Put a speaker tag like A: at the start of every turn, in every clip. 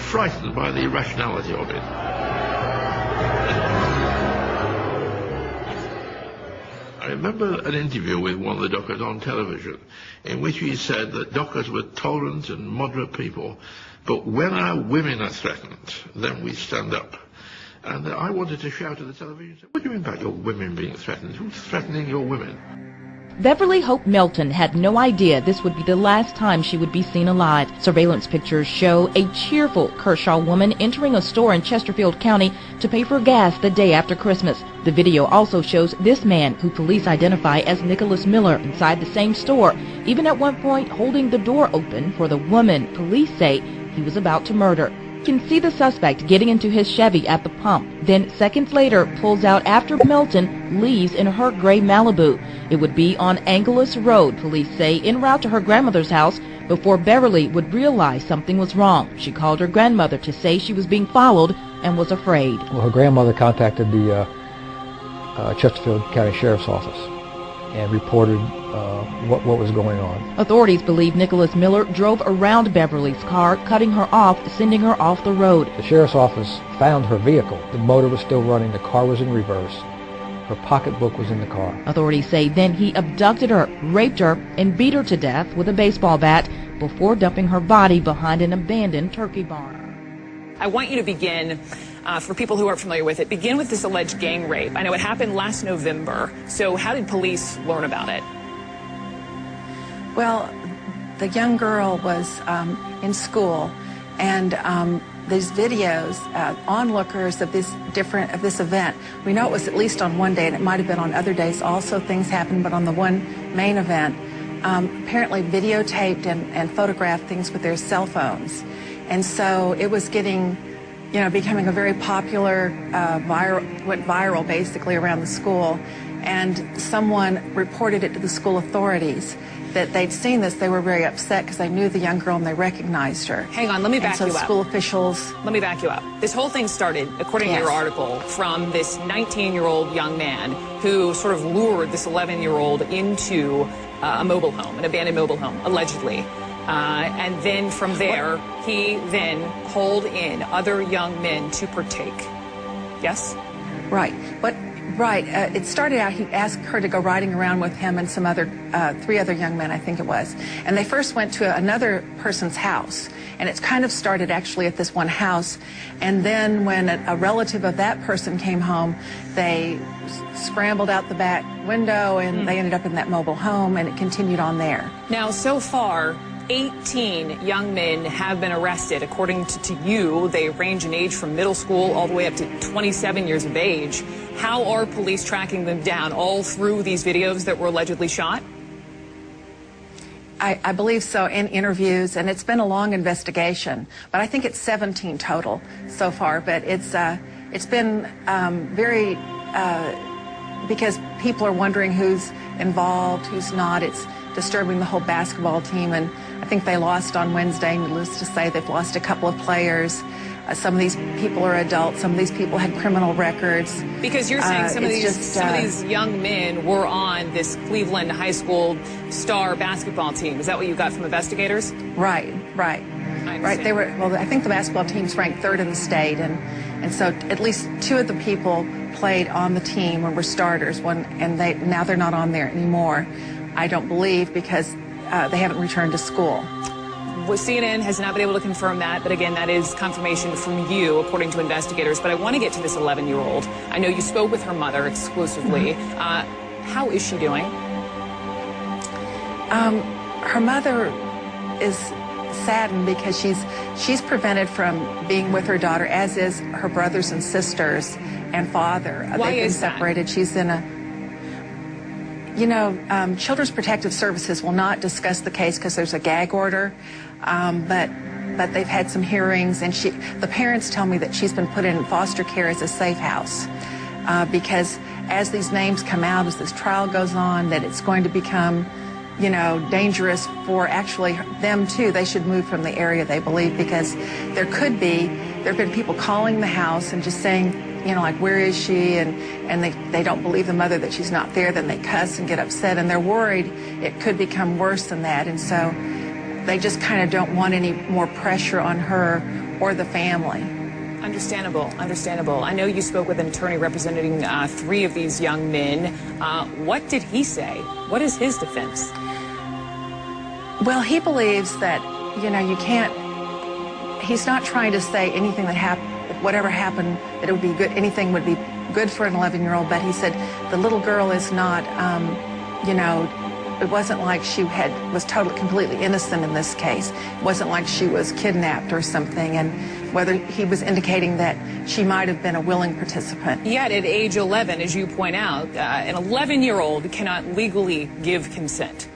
A: frightened by the irrationality of it. I remember an interview with one of the doctors on television in which he said that doctors were tolerant and moderate people, but when our women are threatened, then we stand up. And I wanted to shout at the television, what do you mean about your women being threatened? Who's threatening your women?
B: Beverly Hope Melton had no idea this would be the last time she would be seen alive. Surveillance pictures show a cheerful Kershaw woman entering a store in Chesterfield County to pay for gas the day after Christmas. The video also shows this man, who police identify as Nicholas Miller, inside the same store, even at one point holding the door open for the woman police say he was about to murder. You can see the suspect getting into his Chevy at the pump, then seconds later pulls out after Melton leaves in her gray Malibu. It would be on Angelus Road, police say, en route to her grandmother's house before Beverly would realize something was wrong. She called her grandmother to say she was being followed and was afraid.
C: Well, her grandmother contacted the Chesterfield County Sheriff's Office and reported what was going on.
B: Authorities believe Nicholas Miller drove around Beverly's car, cutting her off, sending her off the road.
C: The Sheriff's Office found her vehicle. The motor was still running, the car was in reverse. Her pocketbook was in the car.
B: Authorities say then he abducted her, raped her, and beat her to death with a baseball bat before dumping her body behind an abandoned turkey barn.
D: I want you to begin, for people who aren't familiar with it, begin with this alleged gang rape. I know it happened last November, so how did police learn about it?
E: Well, the young girl was in school, and these videos, onlookers of this event. We know it was at least on one day, and it might have been on other days also. Things happened, but on the one main event, apparently videotaped and photographed things with their cell phones, and so it was getting, becoming a very popular, went viral basically around the school, and someone reported it to the school authorities that they'd seen this. They were very upset because they knew the young girl and they recognized her.
D: Hang on, let me back you up.
E: So school officials...
D: Let me back you up. This whole thing started, according to your article, from this 19-year-old young man who sort of lured this 11-year-old into a mobile home, an abandoned mobile home, allegedly. And then from there, he then called in other young men to partake. Yes?
E: Right. But right. It started out, he asked her to go riding around with him and some other, 3 other young men, I think it was. And they first went to another person's house. And it's kind of started actually at this one house. And then when a relative of that person came home, they scrambled out the back window and they ended up in that mobile home, and it continued on there.
D: Now, so far, 18 young men have been arrested. According to you, they range in age from middle school all the way up to 27 years of age. How are police tracking them down? All through these videos that were allegedly shot?
E: I believe so, in interviews, and it's been a long investigation. But I think it's 17 total so far. But it's been very, because people are wondering who's involved, who's not. It's disturbing the whole basketball team, and I think they lost on Wednesday. Needless to say, they've lost a couple of players. Some of these people are adults. Some of these people had criminal records.
D: Because you're saying some of these young men were on this Cleveland high school star basketball team. Is that what you got from investigators?
E: Right. They were. Well, I think the basketball team's ranked 3rd in the state, and so at least 2 of the people played on the team or were starters. Now they're not on there anymore. I don't believe, because they haven't returned to school.
D: Well, CNN has not been able to confirm that, but again, that is confirmation from you, according to investigators. But I want to get to this 11-year-old. I know you spoke with her mother exclusively. How is she doing?
E: Her mother is saddened because she's prevented from being with her daughter, as is her brothers and sisters and father.
D: Why
E: They've been
D: is that?
E: separated. She's in a... Children's Protective Services will not discuss the case because there's a gag order, but they've had some hearings, and the parents tell me that she's been put in foster care as a safe house because as these names come out, as this trial goes on, that it's going to become, dangerous for actually them too. They should move from the area, they believe, because there have been people calling the house and just saying, like, where is she? And they don't believe the mother that she's not there. Then they cuss and get upset, and they're worried it could become worse than that. And so they just kind of don't want any more pressure on her or the family.
D: Understandable, understandable. I know you spoke with an attorney representing 3 of these young men. What did he say? What is his defense?
E: Well, he believes that, you know, you can't, he's not trying to say anything that happened, whatever happened, that it would be good, anything would be good for an 11-year-old, but he said the little girl is not, you know, it wasn't like she was totally, completely innocent in this case. It wasn't like she was kidnapped or something, and whether he was indicating that she might have been a willing participant.
D: Yet at age 11, as you point out, an 11-year-old cannot legally give consent.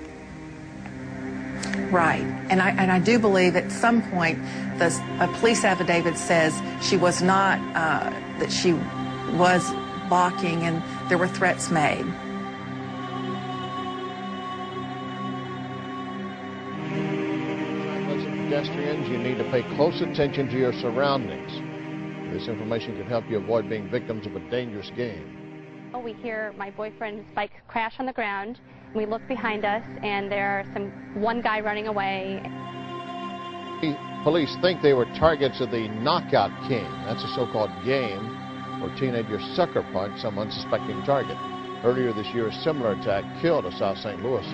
E: Right, and I do believe at some point a police affidavit says she was not, that she was balking and there were threats made.
F: Pedestrians, you need to pay close attention to your surroundings. This information can help you avoid being victims of a dangerous game.
G: We hear my boyfriend's bike crash on the ground. We look behind us, and there's one guy running away.
F: Police think they were targets of the Knockout King. That's a so-called game where teenagers sucker punch some unsuspecting target. Earlier this year, a similar attack killed a South St. Louis.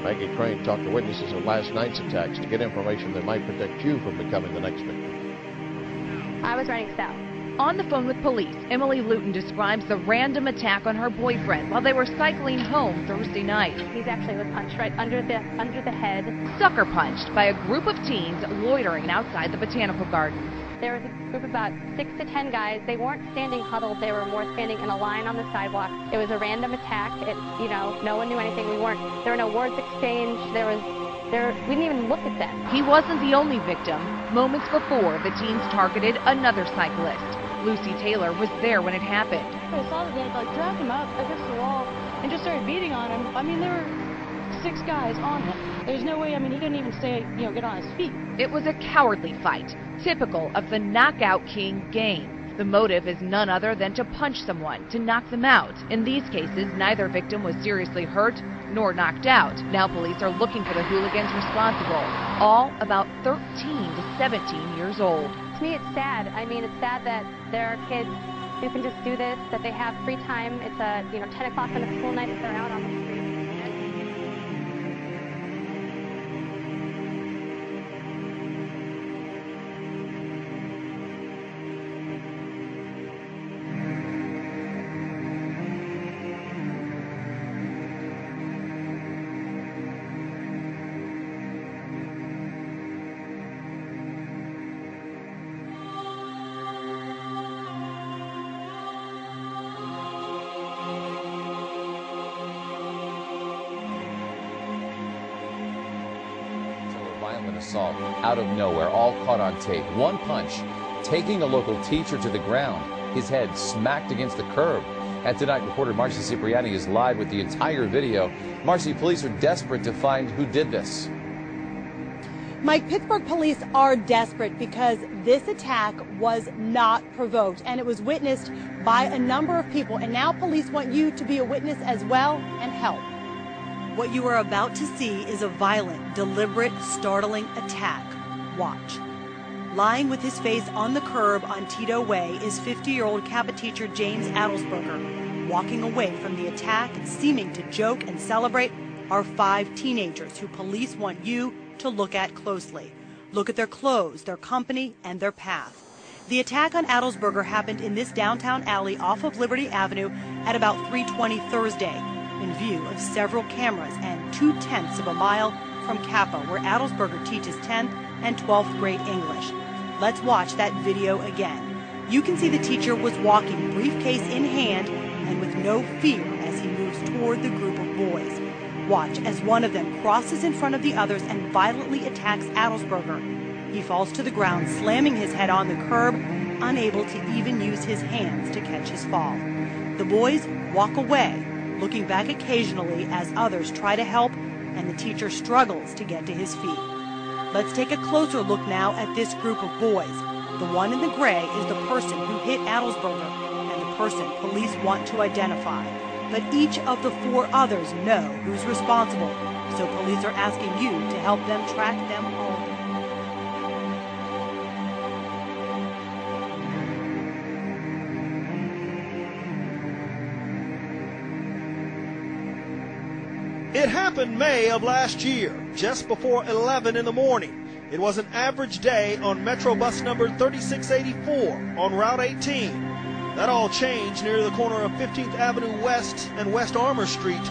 F: Maggie Crane talked to witnesses of last night's attacks to get information that might protect you from becoming the next victim.
G: I was running south.
B: On the phone with police, Emily Luton describes the random attack on her boyfriend while they were cycling home Thursday night.
G: He actually was punched right under the head.
B: Sucker punched by a group of teens loitering outside the botanical gardens.
G: There was a group of about 6 to 10 guys. They weren't standing huddled. They were more standing in a line on the sidewalk. It was a random attack. You know, no one knew anything. There were no words exchanged. We didn't even look at them.
B: He wasn't the only victim. Moments before, the teens targeted another cyclist. Lucy Taylor was there when it happened.
H: I saw that they had dragged him up against the wall and just started beating on him. I mean, there were 6 guys on him. There's no way, I mean, he couldn't even stay, get on his feet.
B: It was a cowardly fight, typical of the Knockout King game. The motive is none other than to punch someone, to knock them out. In these cases, neither victim was seriously hurt nor knocked out. Now police are looking for the hooligans responsible, all about 13 to 17 years old.
G: To me, it's sad. I mean, it's sad that there are kids who can just do this, that they have free time. It's 10 o'clock on a school night if they're out on the street.
I: Violent assault out of nowhere, all caught on tape. One punch, taking a local teacher to the ground. His head smacked against the curb. And tonight, reporter Marcy Cipriani is live with the entire video. Marcy, police are desperate to find who did this.
J: Mike, Pittsburgh police are desperate because this attack was not provoked, and it was witnessed by a number of people. And now police want you to be a witness as well and help. What you are about to see is a violent, deliberate, startling attack. Watch. Lying with his face on the curb on Tito Way is 50-year-old Kappa teacher James Adelsberger. Walking away from the attack, seeming to joke and celebrate, are 5 teenagers who police want you to look at closely. Look at their clothes, their company, and their path. The attack on Adelsberger happened in this downtown alley off of Liberty Avenue at about 3:20 Thursday. In view of several cameras and 2/10 of a mile from Kappa, where Adelsberger teaches 10th and 12th grade English. Let's watch that video again. You can see the teacher was walking, briefcase in hand, and with no fear as he moves toward the group of boys. Watch as one of them crosses in front of the others and violently attacks Adelsberger. He falls to the ground, slamming his head on the curb, unable to even use his hands to catch his fall. The boys walk away, looking back occasionally as others try to help, and the teacher struggles to get to his feet. Let's take a closer look now at this group of boys. The one in the gray is the person who hit Adelsberger and the person police want to identify. But each of the 4 others know who's responsible, so police are asking you to help them track them home.
K: It happened May of last year, just before 11 in the morning. It was an average day on Metro bus number 3684 on Route 18. That all changed near the corner of 15th Avenue West and West Armour Street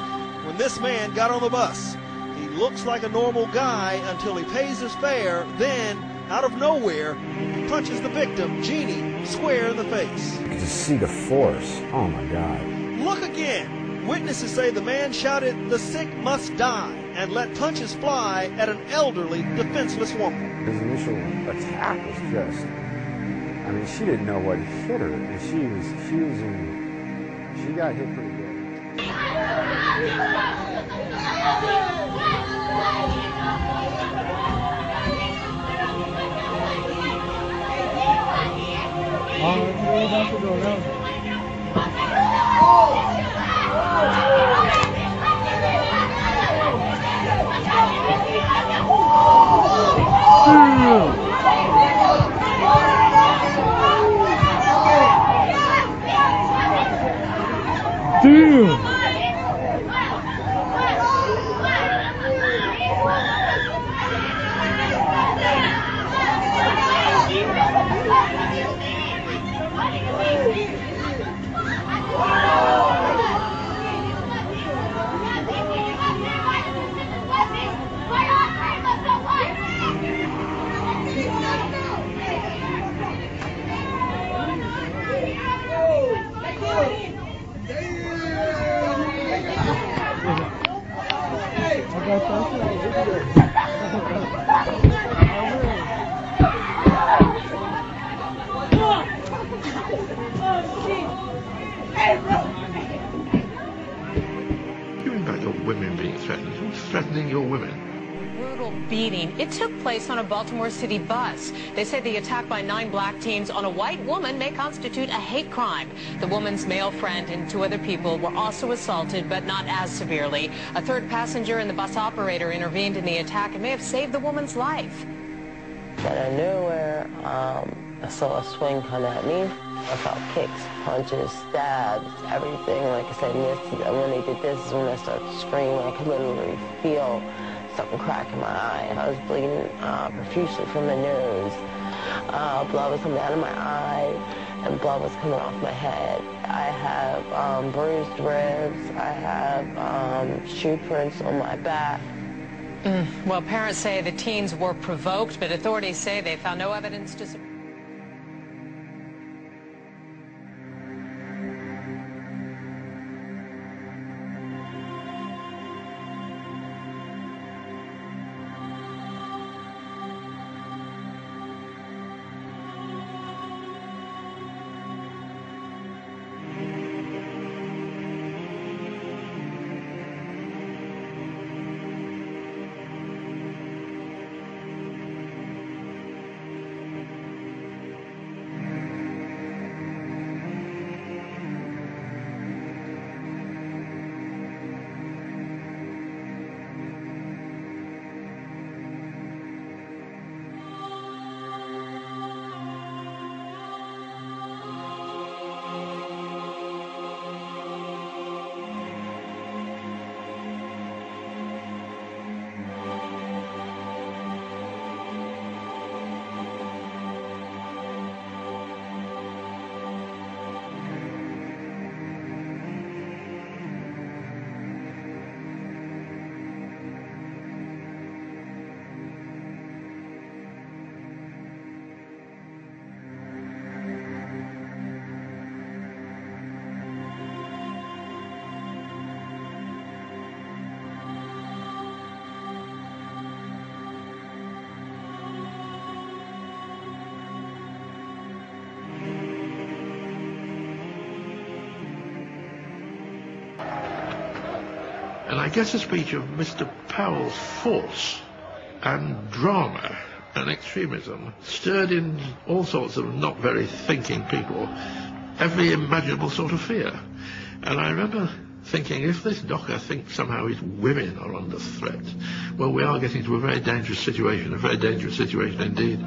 K: when this man got on the bus. He looks like a normal guy until he pays his fare, then, out of nowhere, he punches the victim, Jeannie, square in the face.
L: To see the force, oh my God.
K: Look again. Witnesses say the man shouted, "The sick must die," and let punches fly at an elderly, defenseless woman.
L: His initial attack was just, I mean, she didn't know what hit her, and she got hit pretty good.
A: Giving back your women being threatened. Who's threatening your women?
M: Brutal beating. It took place on a Baltimore City bus. They say the attack by 9 black teens on a white woman may constitute a hate crime. The woman's male friend and 2 other people were also assaulted, but not as severely. A 3rd passenger and the bus operator intervened in the attack and may have saved the woman's life.
N: Out of nowhere, I saw a swing come at me. I felt kicks, punches, stabs, everything. Like I said, when they did this is when I started screaming. I could literally feel something crack in my eye. I was bleeding profusely from the nose. Blood was coming out of my eye, and blood was coming off my head. I have bruised ribs. I have shoe prints on my back.
M: Well, parents say the teens were provoked, but authorities say they found no evidence to support.
A: And I guess the speech of Mr. Powell's force and drama and extremism stirred in all sorts of not very thinking people every imaginable sort of fear. And I remember thinking, if this docker thinks somehow his women are under threat, well, we are getting to a very dangerous situation indeed.